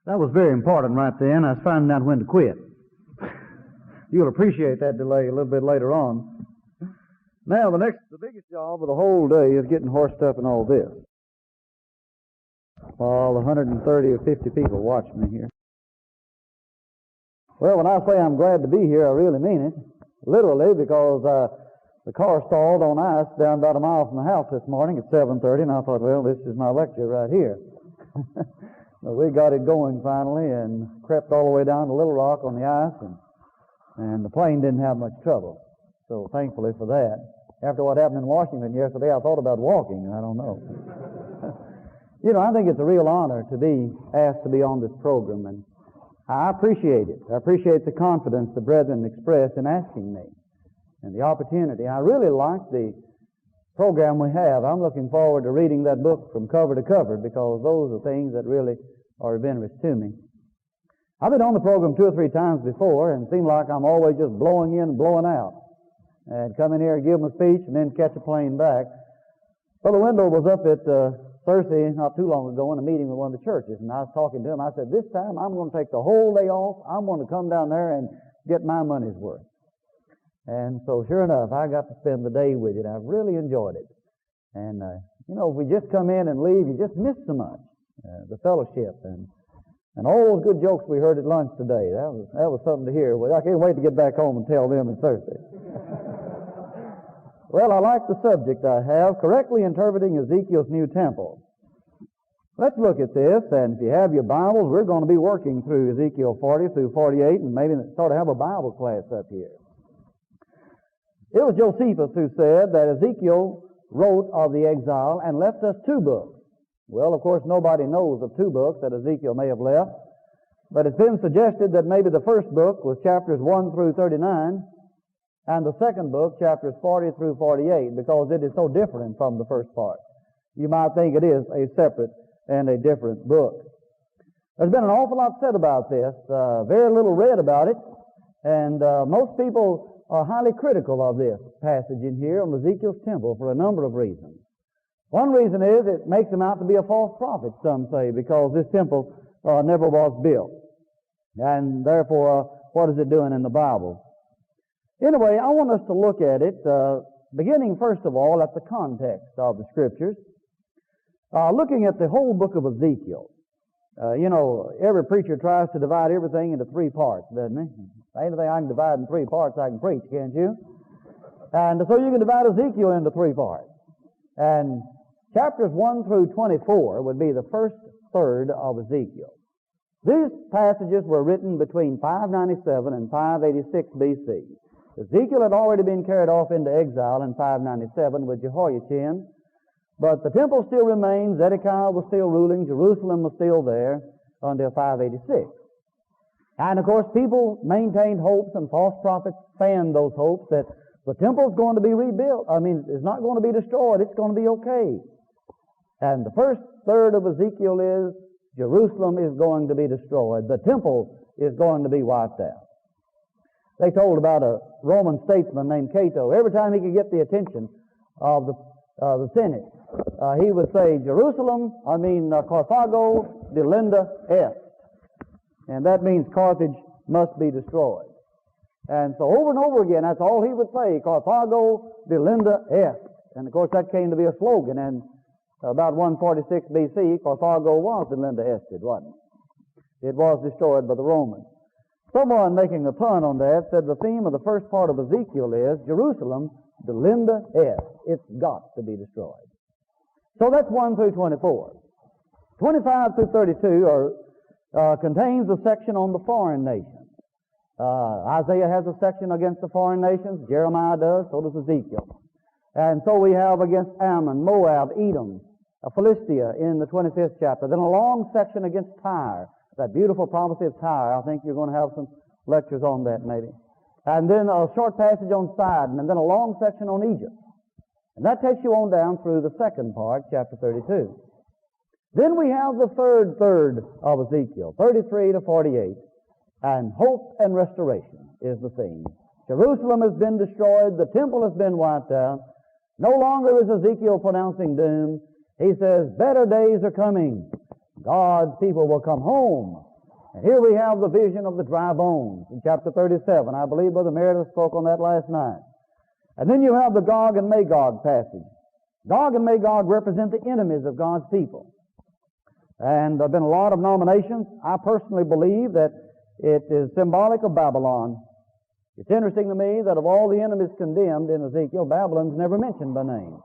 That was very important right then. I was finding out when to quit. You'll appreciate that delay a little bit later on. Now, the biggest job of the whole day is getting horsed up in all this. All 130 or 50 people watch me here. Well, when I say I'm glad to be here, I really mean it. Literally, because the car stalled on ice down about a mile from the house this morning at 7:30, and I thought, well, this is my lecture right here. But we got it going finally and crept all the way down to Little Rock on the ice, and the plane didn't have much trouble. So thankfully for that. After what happened in Washington yesterday, I thought about walking. I don't know. You know, I think it's a real honor to be asked to be on this program, and I appreciate it. I appreciate the confidence the brethren express in asking me and the opportunity. I really like the program we have. I'm looking forward to reading that book from cover to cover because those are things that really are of interest to me. I've been on the program 2 or 3 times before and it seemed like I'm always just blowing in and blowing out. And come in here and give them a speech and then catch a plane back. Brother Wendell was up at Thursday not too long ago in a meeting with one of the churches, and I was talking to him. I said, this time I'm going to take the whole day off. I'm going to come down there and get my money's worth. And so sure enough, I got to spend the day with it. I've really enjoyed it. And, you know, if we just come in and leave, you just miss so much. The fellowship and all those good jokes we heard at lunch today. That was something to hear. Well, I can't wait to get back home and tell them on Thursday. Well, I like the subject I have, correctly interpreting Ezekiel's new temple. Let's look at this, and if you have your Bibles, we're going to be working through Ezekiel 40 through 48, and maybe sort of have a Bible class up here. It was Josephus who said that Ezekiel wrote of the exile and left us 2 books. Well, of course, nobody knows of 2 books that Ezekiel may have left, but it's been suggested that maybe the first book was chapters 1 through 39, and the second book, chapters 40 through 48, because it is so different from the first part. You might think it is a separate and a different book. There's been an awful lot said about this, very little read about it, and most people are highly critical of this passage in here on Ezekiel's temple for a number of reasons. One reason is it makes him out to be a false prophet, some say, because this temple never was built. And therefore, what is it doing in the Bible? Anyway, I want us to look at it, beginning first of all at the context of the Scriptures, looking at the whole book of Ezekiel. You know, every preacher tries to divide everything into 3 parts, doesn't he? Anything I can divide in 3 parts, I can preach, can't you? And so you can divide Ezekiel into 3 parts. And chapters 1 through 24 would be the first third of Ezekiel. These passages were written between 597 and 586 B.C. Ezekiel had already been carried off into exile in 597 with Jehoiachin, but the temple still remained, Zedekiah was still ruling, Jerusalem was still there until 586. And of course people maintained hopes and false prophets fanned those hopes that the temple is going to be rebuilt. I mean, it's not going to be destroyed, it's going to be okay. And the first third of Ezekiel is Jerusalem is going to be destroyed. The temple is going to be wiped out. They told about a Roman statesman named Cato. Every time he could get the attention of the Senate, he would say, Carthago delenda est. And that means Carthage must be destroyed. And so over and over again, that's all he would say, Carthago delenda est. And of course that came to be a slogan, and about 146 BC, Carthago was delenda ested, wasn't it? It was destroyed by the Romans. Someone making a pun on that said the theme of the first part of Ezekiel is Jerusalem delenda est. It's got to be destroyed. So that's 1 through 24. 25 through 32 contains a section on the foreign nations. Isaiah has a section against the foreign nations. Jeremiah does. So does Ezekiel. And so we have against Ammon, Moab, Edom, Philistia in the 25th chapter. Then a long section against Tyre. That beautiful prophecy of Tyre. I think you're going to have some lectures on that maybe. And then a short passage on Sidon, and then a long section on Egypt. And that takes you on down through the second part, chapter 32. Then we have the third of Ezekiel, 33 to 48. And hope and restoration is the theme. Jerusalem has been destroyed. The temple has been wiped out. No longer is Ezekiel pronouncing doom. He says, better days are coming. God's people will come home. And here we have the vision of the dry bones in chapter 37. I believe Brother Meredith spoke on that last night. And then you have the Gog and Magog passage. Gog and Magog represent the enemies of God's people. And there have been a lot of nominations. I personally believe that it is symbolic of Babylon. It's interesting to me that of all the enemies condemned in Ezekiel, Babylon's never mentioned by name.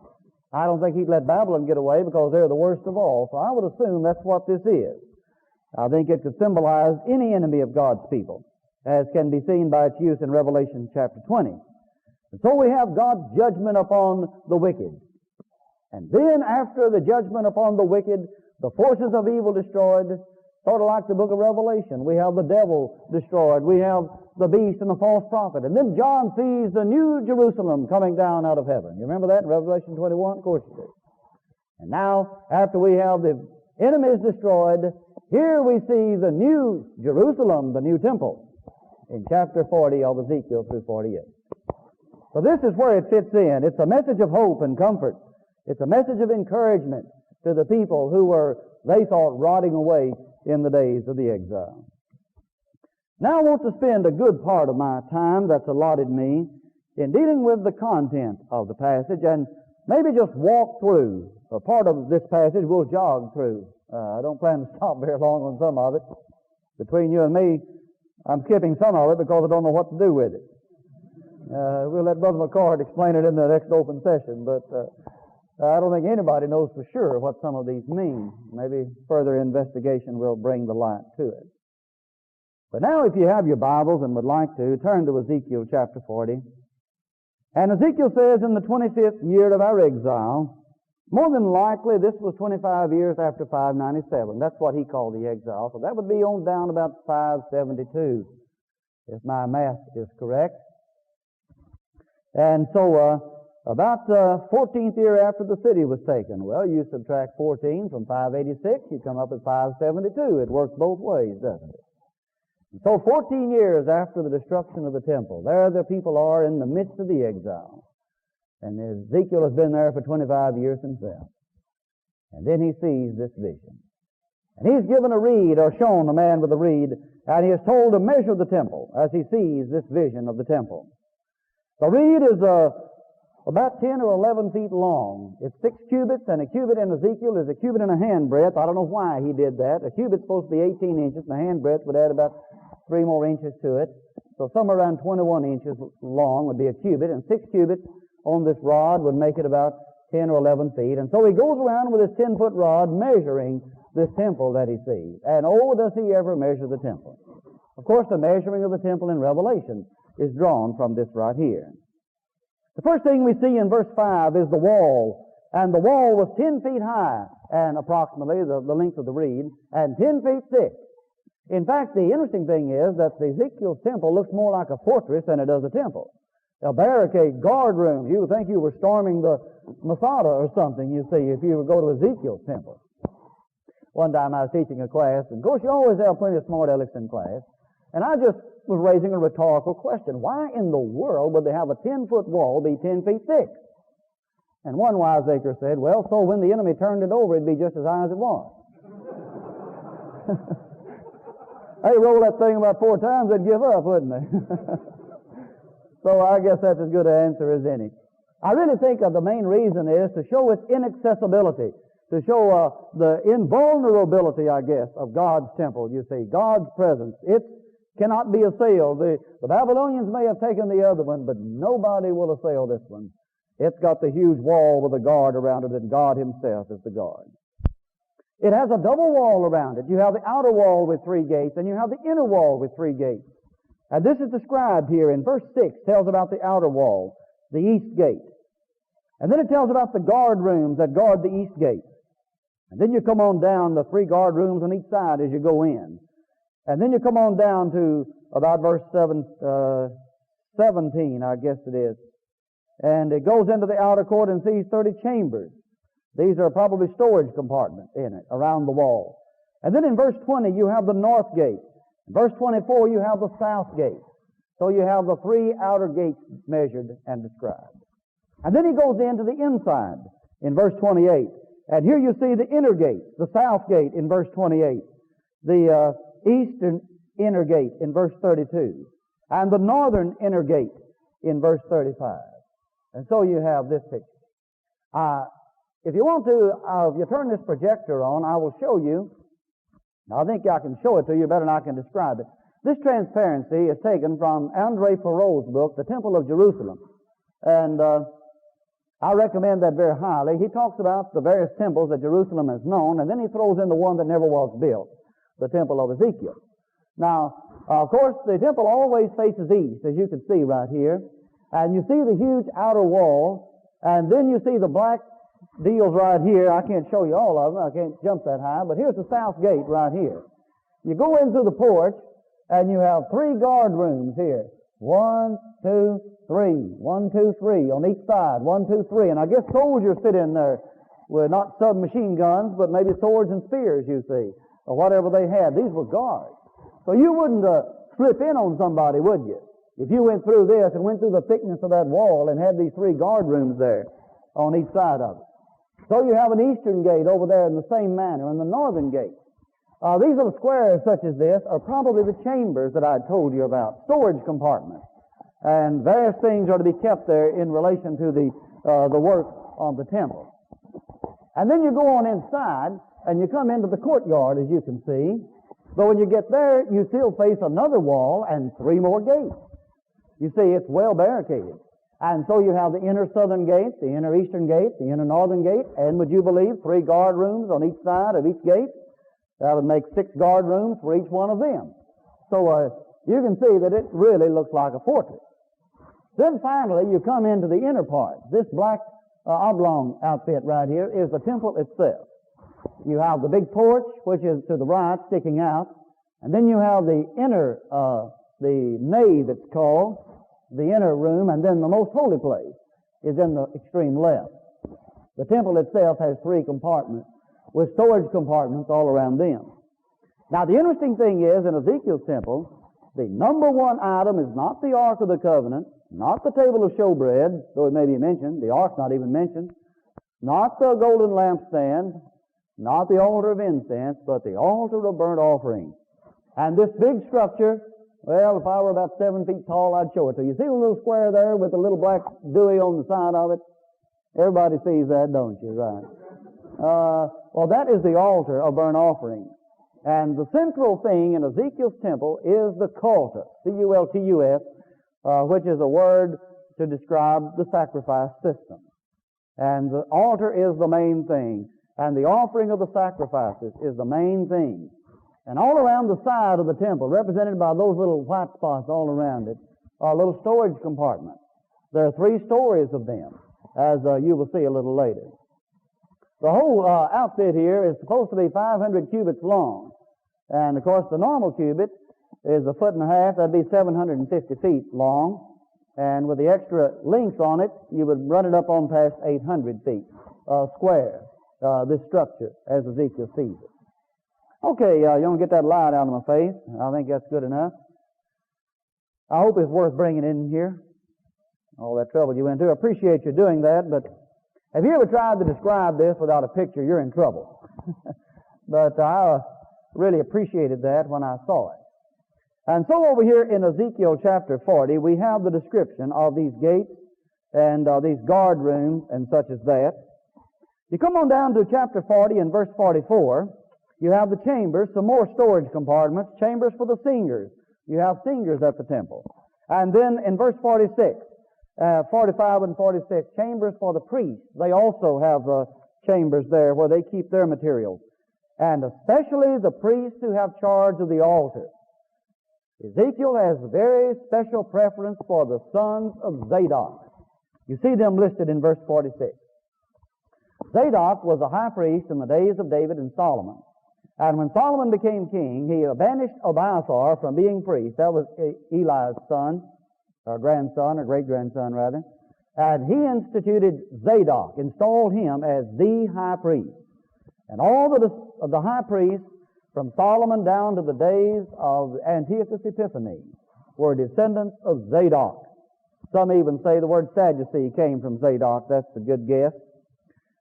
I don't think he'd let Babylon get away because they're the worst of all. So I would assume that's what this is. I think it could symbolize any enemy of God's people, as can be seen by its use in Revelation chapter 20. And so we have God's judgment upon the wicked. And then after the judgment upon the wicked, the forces of evil destroyed, sort of like the book of Revelation. We have the devil destroyed. We have the beast and the false prophet. And then John sees the new Jerusalem coming down out of heaven. You remember that in Revelation 21? Of course you do. And now, after we have the enemies destroyed, here we see the new Jerusalem, the new temple, in chapter 40 of Ezekiel through 48. So this is where it fits in. It's a message of hope and comfort. It's a message of encouragement to the people who were, they thought, rotting away in the days of the exile. Now I want to spend a good part of my time that's allotted me in dealing with the content of the passage and maybe just walk through. A part of this passage we'll jog through. I don't plan to stop very long on some of it. Between you and me, I'm skipping some of it because I don't know what to do with it. We'll let Brother McCord explain it in the next open session, but I don't think anybody knows for sure what some of these mean. Maybe further investigation will bring the light to it. But now if you have your Bibles and would like to, turn to Ezekiel chapter 40. And Ezekiel says in the 25th year of our exile, more than likely this was 25 years after 597. That's what he called the exile. So that would be on down about 572, if my math is correct. And so about the 14th year after the city was taken. Well, you subtract 14 from 586, you come up at 572. It works both ways, doesn't it? And so 14 years after the destruction of the temple, there the people are in the midst of the exile. And Ezekiel has been there for 25 years himself. And then he sees this vision. And he's given a reed, or shown a man with a reed, and he is told to measure the temple as he sees this vision of the temple. The reed is about 10 or 11 feet long. It's 6 cubits, and a cubit in Ezekiel is a cubit and a handbreadth. I don't know why he did that. A cubit's supposed to be 18 inches, and a handbreadth would add about 3 more inches to it. So somewhere around 21 inches long would be a cubit, and 6 cubits on this rod would make it about 10 or 11 feet. And so he goes around with his 10-foot rod measuring this temple that he sees. And oh, does he ever measure the temple. Of course, the measuring of the temple in Revelation is drawn from this right here. The first thing we see in verse 5 is the wall. And the wall was 10 feet high, and approximately the length of the reed, and 10 feet thick. In fact, the interesting thing is that the Ezekiel's temple looks more like a fortress than it does a temple. A barricade, guard room. You would think you were storming the Masada or something, you see, if you would go to Ezekiel's temple. One time I was teaching a class, and of course you always have plenty of smart alecks in class, and I just was raising a rhetorical question. Why in the world would they have a 10-foot wall be 10 feet thick? And one wiseacre said, well, so when the enemy turned it over, it'd be just as high as it was. They roll that thing about 4 times, they'd give up, wouldn't they? So I guess that's as good an answer as any. I really think the main reason is to show its inaccessibility, to show the invulnerability, I guess, of God's temple, you see, God's presence. It cannot be assailed. The Babylonians may have taken the other one, but nobody will assail this one. It's got the huge wall with a guard around it, and God himself is the guard. It has a double wall around it. You have the outer wall with 3 gates, and you have the inner wall with 3 gates. And this is described here in verse 6, tells about the outer wall, the east gate. And then it tells about the guard rooms that guard the east gate. And then you come on down the 3 guard rooms on each side as you go in. And then you come on down to about verse 17, I guess it is. And it goes into the outer court and sees 30 chambers. These are probably storage compartments in it, around the wall. And then in verse 20, you have the north gate. In verse 24, you have the south gate. So you have the 3 outer gates measured and described. And then he goes into the inside in verse 28. And here you see the inner gate, the south gate in verse 28. The eastern inner gate in verse 32, and the northern inner gate in verse 35. And so you have this picture. If you want to, if you turn this projector on, I will show you. Now, I think I can show it to you better than I can describe it. This transparency is taken from André Farreau's book, The Temple of Jerusalem. And I recommend that very highly. He talks about the various temples that Jerusalem has known, and then he throws in the one that never was built, the Temple of Ezekiel. Now, of course, the temple always faces east, as you can see right here. And you see the huge outer wall, and then you see the black deals right here. I can't show you all of them. I can't jump that high, but here's the south gate right here. You go into the porch, and you have 3 guard rooms here. 1, 2, 3. 1, 2, 3 on each side. 1, 2, 3. And I guess soldiers sit in there with not submachine guns, but maybe swords and spears, you see, or whatever they had. These were guards. So you wouldn't slip in on somebody, would you? If you went through this and went through the thickness of that wall and had these 3 guard rooms there on each side of it. So you have an eastern gate over there in the same manner, and the northern gate. These little squares such as this are probably the chambers that I told you about, storage compartments. And various things are to be kept there in relation to the work of the temple. And then you go on inside, and you come into the courtyard, as you can see. But when you get there, you still face another wall and 3 more gates. You see, it's well barricaded. And so you have the inner southern gate, the inner eastern gate, the inner northern gate, and would you believe 3 guard rooms on each side of each gate? That would make 6 guard rooms for each one of them. So you can see that it really looks like a fortress. Then finally, you come into the inner part. This black oblong outfit right here is the temple itself. You have the big porch, which is to the right, sticking out, and then you have the inner, the nave, it's called, the inner room, and then the most holy place is in the extreme left. The temple itself has 3 compartments with storage compartments all around them. Now, the interesting thing is, in Ezekiel's temple, the number 1 item is not the Ark of the Covenant, not the table of showbread, though it may be mentioned, the Ark's not even mentioned, not the golden lampstand, not the altar of incense, but the altar of burnt offering. And this big structure, well, if I were about 7 feet tall, I'd show it to you. See the little square there with the little black dewey on the side of it? Everybody sees that, don't you? Right. Well, that is the altar of burnt offering. And the central thing in Ezekiel's temple is the cultus, C-U-L-T-U-S, which is a word to describe the sacrifice system. And the altar is the main thing. And the offering of the sacrifices is the main thing. And all around the side of the temple, represented by those little white spots all around it, are little storage compartments. There are 3 stories of them, as you will see a little later. The whole outfit here is supposed to be 500 cubits long. And, of course, the normal cubit is 1.5 feet. That'd be 750 feet long. And with the extra length on it, you would run it up on past 800 feet square, this structure, as Ezekiel sees it. Okay, you want to get that light out of my face? I think that's good enough. I hope it's worth bringing in here. All that trouble you went to. I appreciate you doing that, but have you ever tried to describe this without a picture? You're in trouble. But I really appreciated that when I saw it. And so over here in Ezekiel chapter 40, we have the description of these gates and these guard rooms and such as that. You come on down to chapter 40 and verse 44. You have the chambers, some more storage compartments, chambers for the singers. You have singers at the temple. And then in verse 46, 45 and 46, chambers for the priests. They also have chambers there where they keep their materials. And especially the priests who have charge of the altar. Ezekiel has very special preference for the sons of Zadok. You see them listed in verse 46. Zadok was a high priest in the days of David and Solomon. And when Solomon became king, he banished Abiathar from being priest. That was Eli's son, or grandson, or great-grandson rather. And he instituted Zadok, installed him as the high priest. And all of the high priests, from Solomon down to the days of Antiochus Epiphanes, were descendants of Zadok. Some even say the word Sadducee came from Zadok. That's a good guess.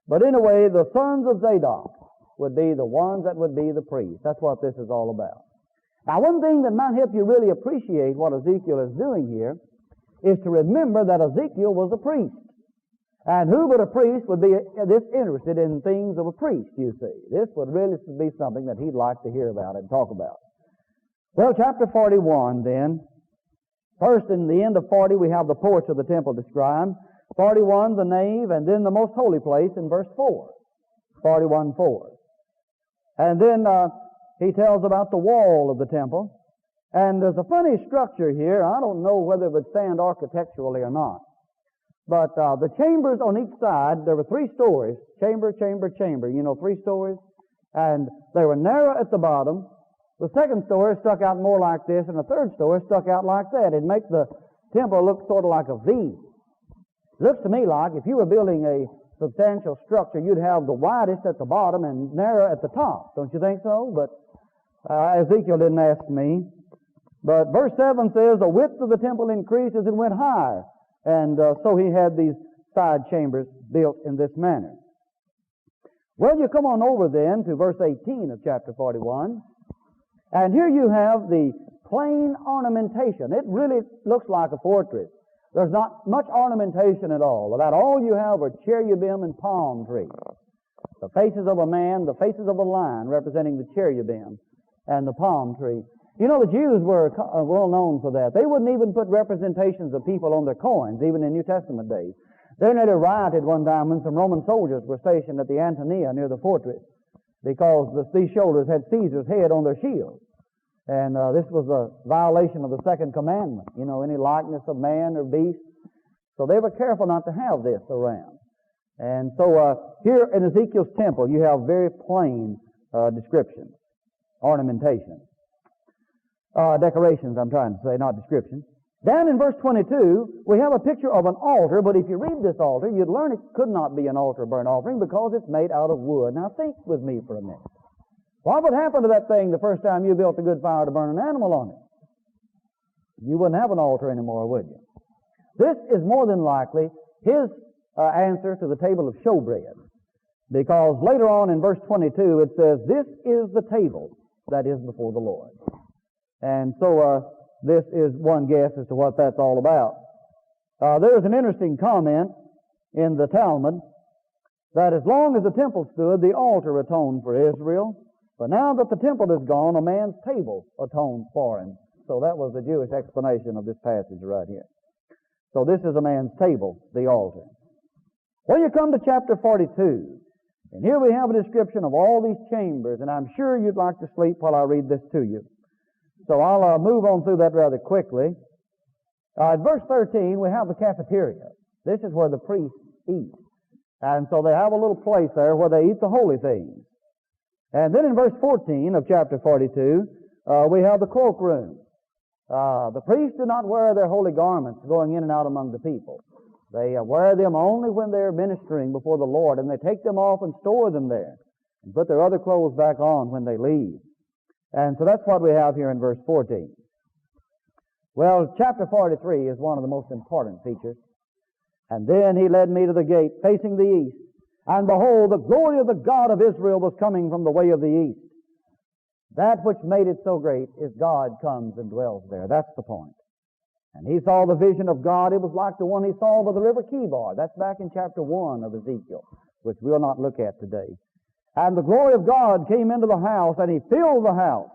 But anyway, the sons of Zadok would be the ones that would be the priests. That's what this is all about. Now, one thing that might help you really appreciate what Ezekiel is doing here is to remember that Ezekiel was a priest. And who but a priest would be this interested in things of a priest, you see? This would really be something that he'd like to hear about and talk about. Well, chapter 41 then. First, in the end of 40, we have the porch of the temple described. 41, the nave, and then the most holy place in verse 4. 41:4. And then he tells about the wall of the temple. And there's a funny structure here. I don't know whether it would stand architecturally or not. But the chambers on each side, there were 3 stories. Chamber, chamber, chamber. You know, 3 stories. And they were narrow at the bottom. The second story stuck out more like this, and the third story stuck out like that. It'd make the temple look sort of like a V. It looks to me like if you were building a substantial structure, you'd have the widest at the bottom and narrow at the top. Don't you think so? But Ezekiel didn't ask me. But verse 7 says, the width of the temple increased as it went higher. And so he had these side chambers built in this manner. Well, you come on over then to verse 18 of chapter 41. And here you have the plain ornamentation. It really looks like a fortress. There's not much ornamentation at all. About all you have are cherubim and palm trees. The faces of a man, the faces of a lion representing the cherubim and the palm tree. You know, the Jews were well known for that. They wouldn't even put representations of people on their coins, even in New Testament days. They nearly rioted one time when some Roman soldiers were stationed at the Antonia near the fortress, because these shoulders had Caesar's head on their shields. And this was a violation of the second commandment, you know, any likeness of man or beast. So they were careful not to have this around. And so here in Ezekiel's temple, you have very plain descriptions, ornamentation. Decorations, I'm trying to say, not descriptions. Down in verse 22, we have a picture of an altar, but if you read this altar, you'd learn it could not be an altar burnt offering because it's made out of wood. Now think with me for a minute. What would happen to that thing the first time you built a good fire to burn an animal on it? You wouldn't have an altar anymore, would you? This is more than likely his answer to the table of showbread. Because later on in verse 22 it says, this is the table that is before the Lord. And so this is one guess as to what that's all about. There is an interesting comment in the Talmud that as long as the temple stood, the altar atoned for Israel. But now that the temple is gone, a man's table atones for him. So that was the Jewish explanation of this passage right here. So this is a man's table, the altar. Well, you come to chapter 42. And here we have a description of all these chambers. And I'm sure you'd like to sleep while I read this to you. So I'll move on through that rather quickly. At verse 13, we have the cafeteria. This is where the priests eat. And so they have a little place there where they eat the holy things. And then in verse 14 of chapter 42, we have the cloakroom. The priests do not wear their holy garments going in and out among the people. They wear them only when they're ministering before the Lord, and they take them off and store them there and put their other clothes back on when they leave. And so that's what we have here in verse 14. Well, chapter 43 is one of the most important features. And then he led me to the gate facing the east. And behold, the glory of the God of Israel was coming from the way of the east. That which made it so great is God comes and dwells there. That's the point. And he saw the vision of God. It was like the one he saw by the river Kibar. That's back in chapter 1 of Ezekiel, which we'll not look at today. And the glory of God came into the house, and he filled the house.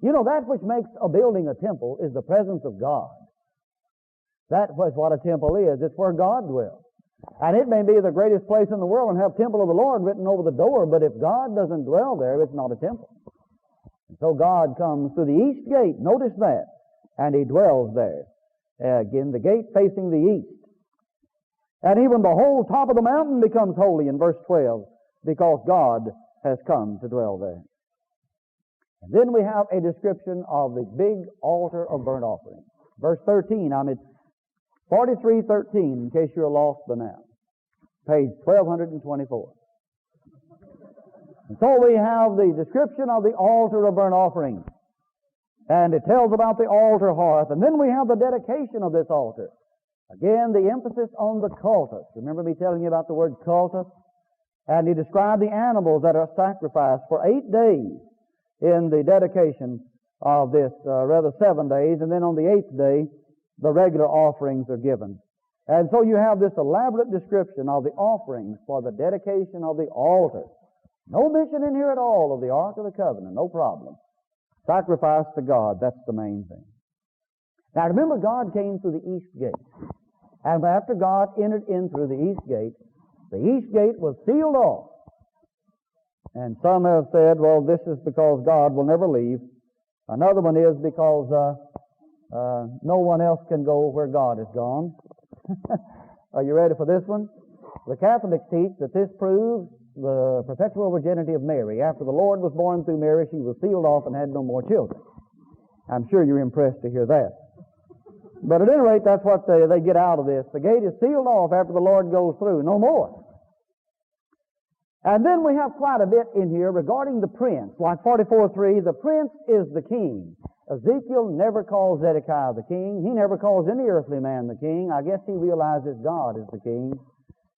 You know, that which makes a building a temple is the presence of God. That was what a temple is. It's where God dwells. And it may be the greatest place in the world and have Temple of the Lord written over the door, but if God doesn't dwell there, it's not a temple. And so God comes through the east gate, notice that, and he dwells there. Again, the gate facing the east. And even the whole top of the mountain becomes holy in verse 12, because God has come to dwell there. And then we have a description of the big altar of burnt offering. Verse 13, I'm at 43:13, in case you're lost by now. Page 1224. And so we have the description of the altar of burnt offering. And it tells about the altar hearth. And then we have the dedication of this altar. Again, the emphasis on the cultus. Remember me telling you about the word cultus? And he described the animals that are sacrificed for 8 days in the dedication of this, 7 days, and then on the 8th day, the regular offerings are given. And so you have this elaborate description of the offerings for the dedication of the altar. No mention in here at all of the Ark of the Covenant, no problem. Sacrifice to God, that's the main thing. Now remember, God came through the east gate. And after God entered in through the east gate was sealed off. And some have said, well, this is because God will never leave. Another one is because no one else can go where God is gone. Are you ready for this one? The Catholics teach that this proves the perpetual virginity of Mary. After the Lord was born through Mary, she was sealed off and had no more children. I'm sure you're impressed to hear that. But at any rate, that's what they get out of this. The gate is sealed off after the Lord goes through. No more. And then we have quite a bit in here regarding the prince. Like 44:3, the prince is the king. Ezekiel never calls Zedekiah the king. He never calls any earthly man the king. I guess he realizes God is the king.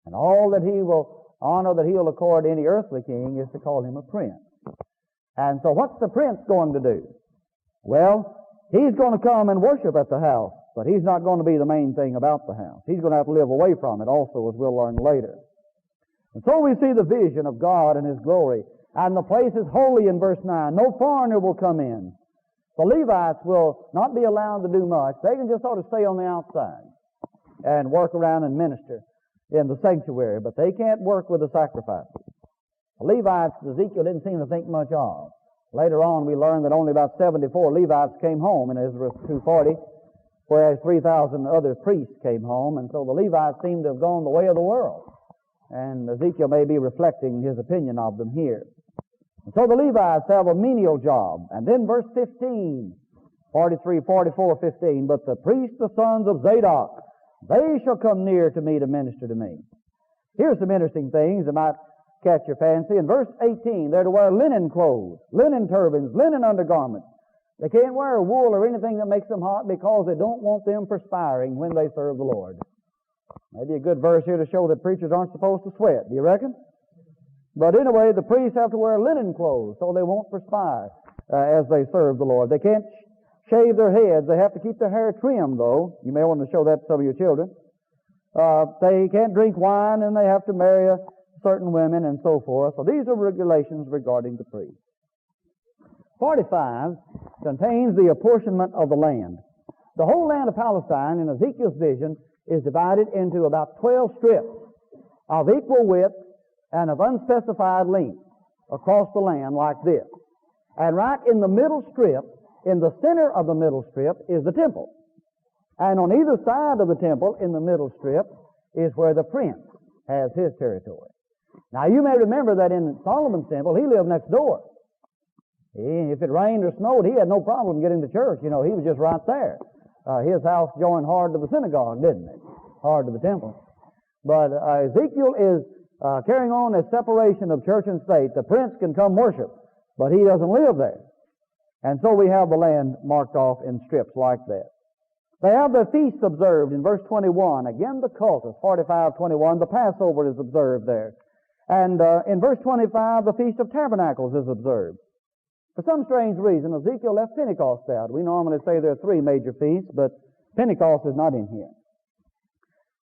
And all that he will honor that he'll accord any earthly king is to call him a prince. And so what's the prince going to do? Well, he's going to come and worship at the house, but he's not going to be the main thing about the house. He's going to have to live away from it also, as we'll learn later. And so we see the vision of God and His glory. And the place is holy in verse 9. No foreigner will come in. The Levites will not be allowed to do much. They can just sort of stay on the outside and work around and minister in the sanctuary, but they can't work with the sacrifices. The Levites, Ezekiel didn't seem to think much of. Later on, we learned that only about 74 Levites came home in Ezra 2:40, whereas 3,000 other priests came home, and so the Levites seem to have gone the way of the world. And Ezekiel may be reflecting his opinion of them here. And so the Levites have a menial job. And then verse 15, 44:15, but the priests, the sons of Zadok, they shall come near to me to minister to me. Here's some interesting things that might catch your fancy. In verse 18, they're to wear linen clothes, linen turbans, linen undergarments. They can't wear wool or anything that makes them hot because they don't want them perspiring when they serve the Lord. Maybe a good verse here to show that preachers aren't supposed to sweat. Do you reckon? But anyway, the priests have to wear linen clothes so they won't perspire as they serve the Lord. They can't shave their heads. They have to keep their hair trimmed, though. You may want to show that to some of your children. They can't drink wine, and they have to marry certain women and so forth. So these are regulations regarding the priests. 45 contains the apportionment of the land. The whole land of Palestine in Ezekiel's vision is divided into about 12 strips of equal width and of unspecified length across the land like this. And right in the middle strip, in the center of the middle strip, is the temple. And on either side of the temple, in the middle strip, is where the prince has his territory. Now, you may remember that in Solomon's temple, he lived next door. If it rained or snowed, he had no problem getting to church. You know, he was just right there. His house joined hard to the synagogue, didn't it? Hard to the temple. But Ezekiel is carrying on a separation of church and state. The prince can come worship, but he doesn't live there. And so we have the land marked off in strips like that. They have their feasts observed in verse 21. Again, the cultus, 45:21, the Passover is observed there. And in verse 25, the Feast of Tabernacles is observed. For some strange reason, Ezekiel left Pentecost out. We normally say there are 3 major feasts, but Pentecost is not in here.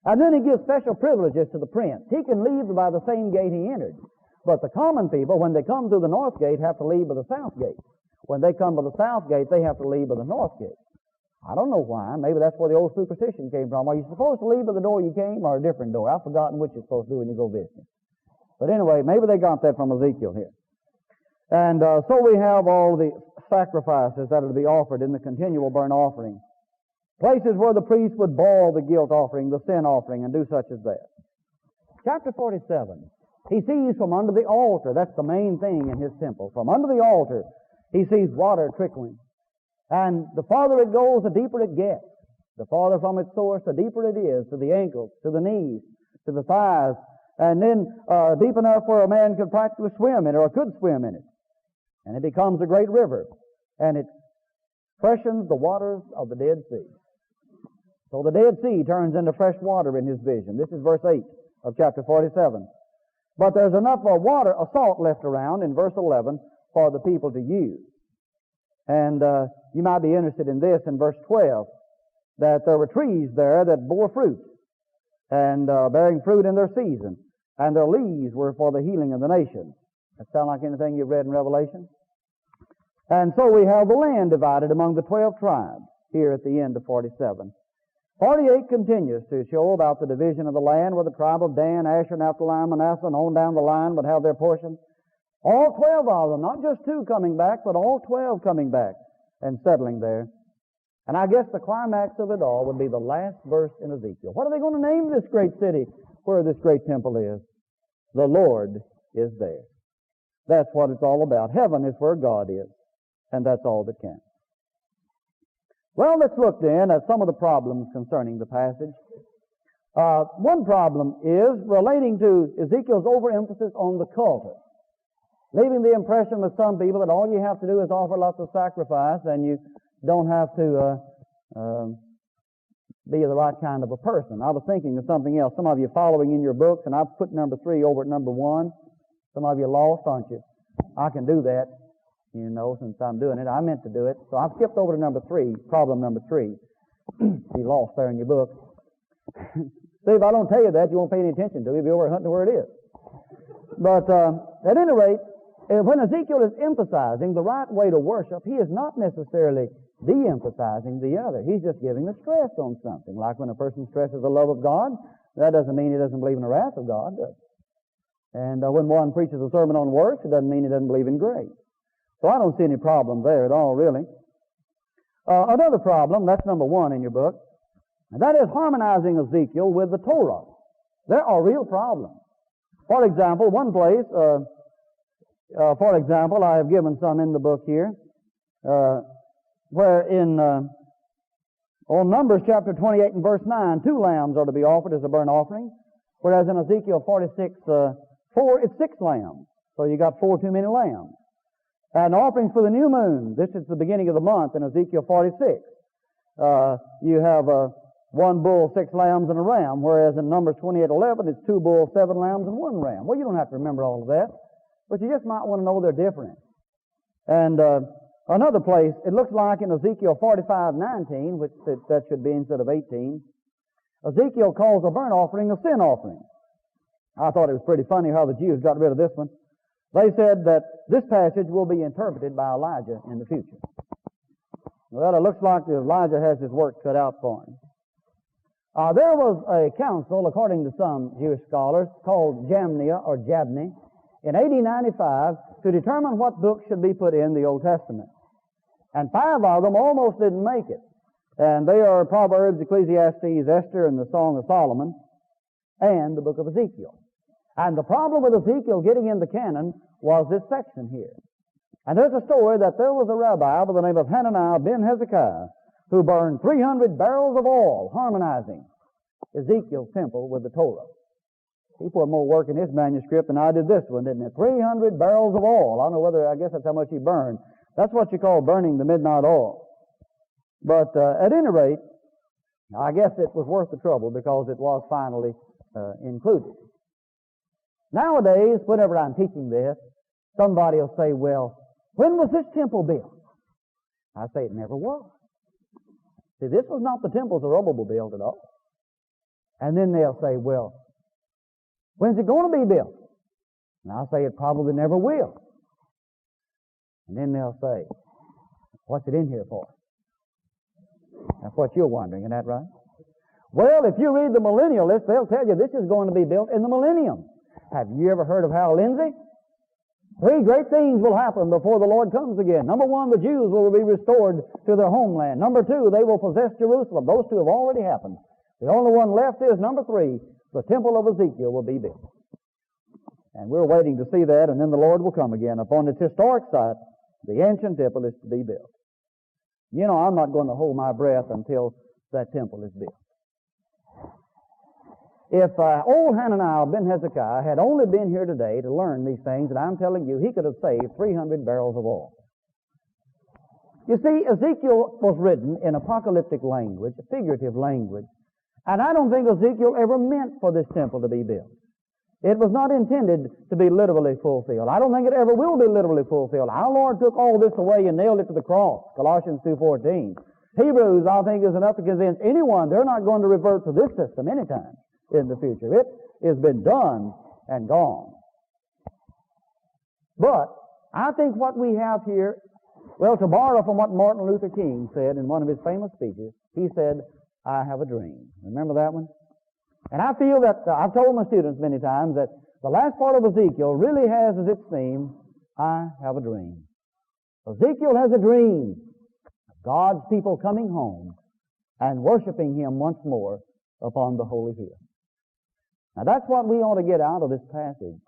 And then he gives special privileges to the prince. He can leave by the same gate he entered. But the common people, when they come through the north gate, have to leave by the south gate. When they come by the south gate, they have to leave by the north gate. I don't know why. Maybe that's where the old superstition came from. Are you supposed to leave by the door you came or a different door? I've forgotten which you're supposed to do when you go visiting. But anyway, maybe they got that from Ezekiel here. And so we have all the sacrifices that are to be offered in the continual burnt offering. Places where the priest would boil the guilt offering, the sin offering, and do such as that. Chapter 47. He sees from under the altar. That's the main thing in his temple. From under the altar, he sees water trickling. And the farther it goes, the deeper it gets. The farther from its source, the deeper it is, to the ankles, to the knees, to the thighs, and then deep enough where a man could practically swim in it, or could swim in it. And it becomes a great river, and it freshens the waters of the Dead Sea. So the Dead Sea turns into fresh water in his vision. This is verse 8 of chapter 47. But there's enough water, salt left around in verse 11 for the people to use. And you might be interested in this in verse 12, that there were trees there that bore fruit, and bearing fruit in their season, and their leaves were for the healing of the nations. That sound like anything you've read in Revelation? And so we have the land divided among the 12 tribes here at the end of 47. 48 continues to show about the division of the land, where the tribe of Dan, Asher, Naphtali, Manasseh, and on down the line would have their portion. All 12 of them, not just 2 coming back, but all 12 coming back and settling there. And I guess the climax of it all would be the last verse in Ezekiel. What are they going to name this great city where this great temple is? The Lord is there. That's what it's all about. Heaven is where God is. And that's all that counts. Well, let's look then at some of the problems concerning the passage. One problem is relating to Ezekiel's overemphasis on the cultus, leaving the impression with some people that all you have to do is offer lots of sacrifice and you don't have to be the right kind of a person. I was thinking of something else. Some of you following in your books, and I've put number 3 over at number 1. Some of you lost, aren't you? I can do that, you know, since I'm doing it. I meant to do it. So I've skipped over to number 3, problem number 3. You lost there in your book. See, if I don't tell you that, you won't pay any attention to it. You'll be over hunting where it is. But at any rate, when Ezekiel is emphasizing the right way to worship, he is not necessarily de-emphasizing the other. He's just giving a stress on something. Like when a person stresses the love of God, that doesn't mean he doesn't believe in the wrath of God, does it? And when one preaches a sermon on works, it doesn't mean he doesn't believe in grace. So I don't see any problem there at all, really. Another problem, that's number 1 in your book, and that is harmonizing Ezekiel with the Torah. There are real problems. For example, one place, I have given some in the book here, where in on Numbers chapter 28 and verse 9, 2 lambs are to be offered as a burnt offering, whereas in Ezekiel 46, 4, it's 6 lambs. So you got 4 too many lambs. And offerings for the new moon, this is the beginning of the month in Ezekiel 46. You have 1 bull, 6 lambs, and a ram, whereas in Numbers 28:11, it's 2 bulls, 7 lambs, and 1 ram. Well, you don't have to remember all of that, but you just might want to know they're different. And another place, it looks like in Ezekiel 45:19, which that should be instead of 18, Ezekiel calls a burnt offering a sin offering. I thought it was pretty funny how the Jews got rid of this one. They said that this passage will be interpreted by Elijah in the future. Well, it looks like Elijah has his work cut out for him. There was a council, according to some Jewish scholars, called Jamnia or Jabni, in AD 95 to determine what books should be put in the Old Testament. And 5 of them almost didn't make it. And they are Proverbs, Ecclesiastes, Esther, and the Song of Solomon, and the book of Ezekiel. And the problem with Ezekiel getting in the canon was this section here. And there's a story that there was a rabbi by the name of Hananiah ben Hezekiah who burned 300 barrels of oil harmonizing Ezekiel's temple with the Torah. He put more work in his manuscript than I did this one, didn't he? 300 barrels of oil. I guess that's how much he burned. That's what you call burning the midnight oil. But at any rate, I guess it was worth the trouble because it was finally included. Nowadays, whenever I'm teaching this, somebody will say, well, when was this temple built? I say it never was. See, this was not the temple Zerubbabel built at all. And then they'll say, well, when's it going to be built? And I'll say it probably never will. And then they'll say, what's it in here for? That's what you're wondering, isn't that right? Well, if you read the millennialists, they'll tell you this is going to be built in the millennium. Have you ever heard of Hal Lindsey? 3 great things will happen before the Lord comes again. Number 1, the Jews will be restored to their homeland. Number 2, they will possess Jerusalem. Those 2 have already happened. The only one left is number 3, the temple of Ezekiel will be built. And we're waiting to see that, and then the Lord will come again. Upon its historic site, the ancient temple is to be built. You know, I'm not going to hold my breath until that temple is built. If old Hananiah ben Hezekiah had only been here today to learn these things, and I'm telling you, he could have saved 300 barrels of oil. You see, Ezekiel was written in apocalyptic language, figurative language, and I don't think Ezekiel ever meant for this temple to be built. It was not intended to be literally fulfilled. I don't think it ever will be literally fulfilled. Our Lord took all this away and nailed it to the cross, Colossians 2:14. Hebrews, I think, is enough to convince anyone they're not going to revert to this system anytime in the future. It has been done and gone. But I think what we have here, well, to borrow from what Martin Luther King said in one of his famous speeches, he said, "I have a dream." Remember that one? And I feel that, I've told my students many times that the last part of Ezekiel really has as its theme, "I have a dream." Ezekiel has a dream of God's people coming home and worshiping Him once more upon the holy hill. Now that's what we ought to get out of this passage.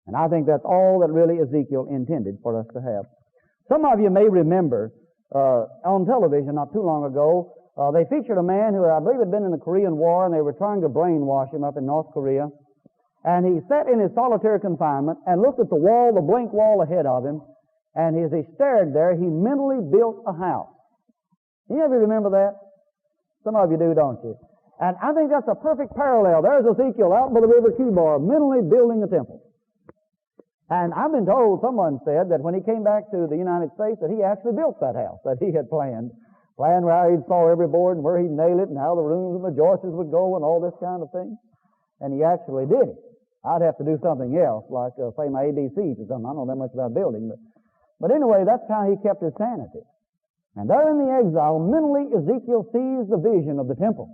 And I think that's all that really Ezekiel intended for us to have. Some of you may remember on television not too long ago, they featured a man who I believe had been in the Korean War, and they were trying to brainwash him up in North Korea. And he sat in his solitary confinement and looked at the wall, the blank wall ahead of him, and as he stared there, he mentally built a house. Any of you remember that? Some of you do, don't you? And I think that's a perfect parallel. There's Ezekiel out by the river Kibar, mentally building a temple. And I've been told, someone said, that when he came back to the United States, that he actually built that house that he had planned where he'd saw every board and where he'd nail it and how the rooms and the joists would go and all this kind of thing. And he actually did it. I'd have to do something else, like say my ABCs or something. I don't know that much about building, but anyway, that's how he kept his sanity. And there in the exile, mentally Ezekiel sees the vision of the temple.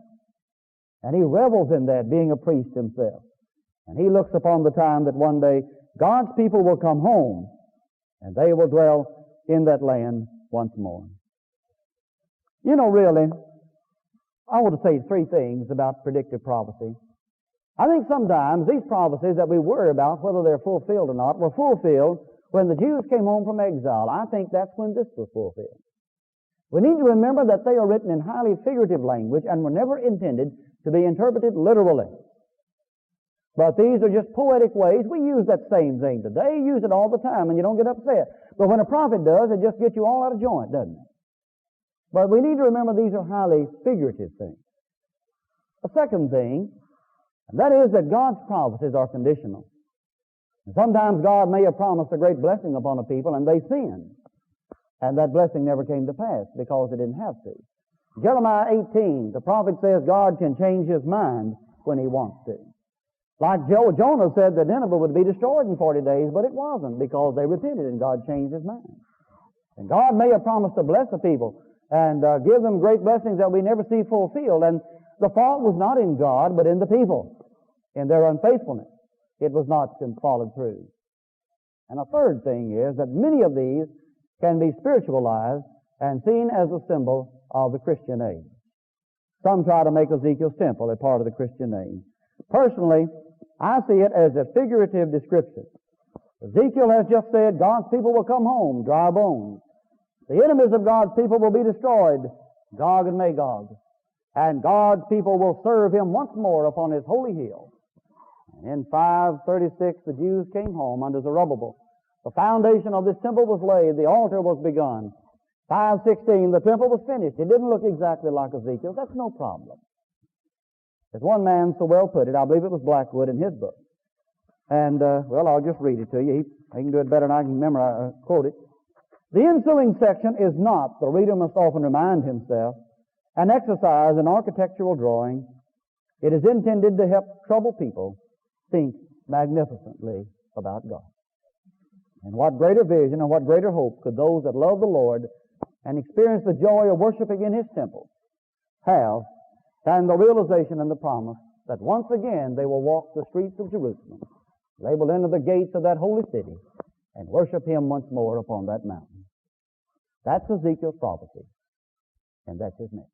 And he revels in that, being a priest himself. And he looks upon the time that one day God's people will come home and they will dwell in that land once more. You know, really, I want to say three things about predictive prophecy. I think sometimes these prophecies that we worry about, whether they're fulfilled or not, were fulfilled when the Jews came home from exile. I think that's when this was fulfilled. We need to remember that they are written in highly figurative language and were never intended to be interpreted literally. But these are just poetic ways. We use that same thing today. You use it all the time and you don't get upset. But when a prophet does, it just gets you all out of joint, doesn't it? But we need to remember these are highly figurative things. A second thing, and that is that God's prophecies are conditional. And sometimes God may have promised a great blessing upon a people and they sinned. And that blessing never came to pass because it didn't have to. Jeremiah 18, the prophet says God can change his mind when he wants to. Like Jonah said that Nineveh would be destroyed in 40 days, but it wasn't because they repented and God changed his mind. And God may have promised to bless the people and give them great blessings that we never see fulfilled. And the fault was not in God, but in the people, in their unfaithfulness. It was not followed through. And a third thing is that many of these can be spiritualized and seen as a symbol of the Christian age. Some try to make Ezekiel's temple a part of the Christian age. Personally, I see it as a figurative description. Ezekiel has just said God's people will come home, dry bones. The enemies of God's people will be destroyed, Gog and Magog. And God's people will serve Him once more upon His holy hill. And in 536, the Jews came home under Zerubbabel. The foundation of this temple was laid. The altar was begun. 516, the temple was finished. It didn't look exactly like Ezekiel. That's no problem. As one man so well put it, I believe it was Blackwood in his book. And, well, I'll just read it to you. He can do it better than I can quote it. The ensuing section is not, the reader must often remind himself, an exercise in architectural drawing. It is intended to help troubled people think magnificently about God. And what greater vision and what greater hope could those that love the Lord and experience the joy of worshiping in His temple have than the realization and the promise that once again they will walk the streets of Jerusalem. They will enter the gates of that holy city and worship Him once more upon that mountain. That's Ezekiel's prophecy, and that's his message.